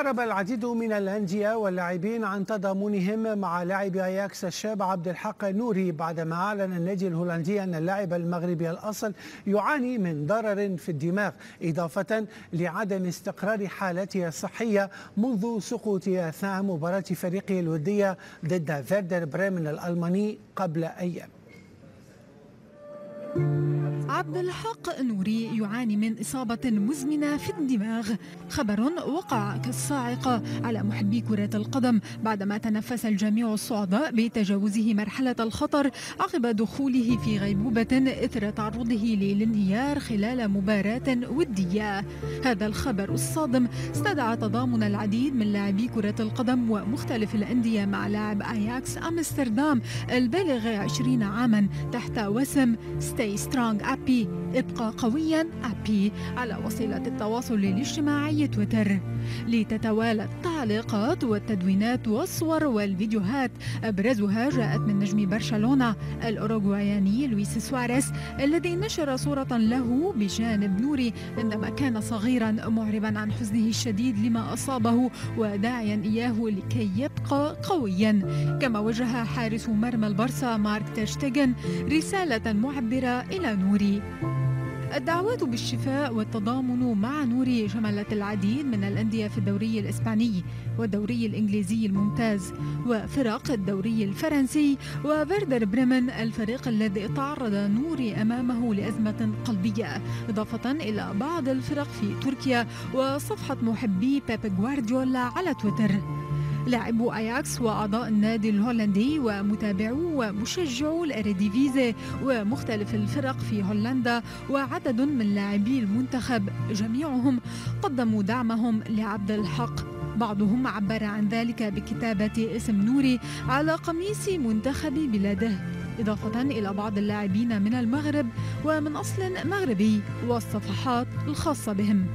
أعرب العديد من الأندية واللاعبين عن تضامنهم مع لاعب أياكس الشاب عبد الحق نوري بعدما أعلن النادي الهولندي أن اللاعب المغربي الأصل يعاني من ضرر في الدماغ، إضافة لعدم استقرار حالته الصحية منذ سقوطه أثناء مباراة فريقه الودية ضد فيردر بريمن الألماني قبل أيام. عبد الحق نوري يعاني من إصابة مزمنة في الدماغ، خبر وقع كالصاعقة على محبي كرة القدم بعدما تنفس الجميع الصعداء بتجاوزه مرحلة الخطر عقب دخوله في غيبوبة إثر تعرضه للانهيار خلال مباراة ودية. هذا الخبر الصادم استدعى تضامن العديد من لاعبي كرة القدم ومختلف الأندية مع لاعب أياكس أمستردام البالغ 20 عاما تحت وسم Stay Strong أبي، ابقى قويا أبي، على وسيلة التواصل الاجتماعي تويتر، لتتوالى التعليقات والتدوينات والصور والفيديوهات. أبرزها جاءت من نجم برشلونة الأوروغواياني لويس سواريز الذي نشر صورة له بجانب نوري عندما كان صغيرا، معربا عن حزنه الشديد لما أصابه وداعيا إياه لكي يبقى قويا. كما وجه حارس مرمى البارسا مارك تير شتيغن رسالة معبرة إلى نوري. الدعوات بالشفاء والتضامن مع نوري شملت العديد من الأندية في الدوري الإسباني والدوري الإنجليزي الممتاز وفرق الدوري الفرنسي وفيردر بريمن الفريق الذي تعرض نوري أمامه لأزمة قلبية، إضافة إلى بعض الفرق في تركيا وصفحة محبي بيب غوارديولا على تويتر. لاعبو أياكس وأعضاء النادي الهولندي ومتابعو ومشجعو الأريديفيزي ومختلف الفرق في هولندا وعدد من لاعبي المنتخب جميعهم قدموا دعمهم لعبد الحق. بعضهم عبر عن ذلك بكتابة اسم نوري على قميص منتخب بلاده، إضافة إلى بعض اللاعبين من المغرب ومن أصل مغربي والصفحات الخاصة بهم.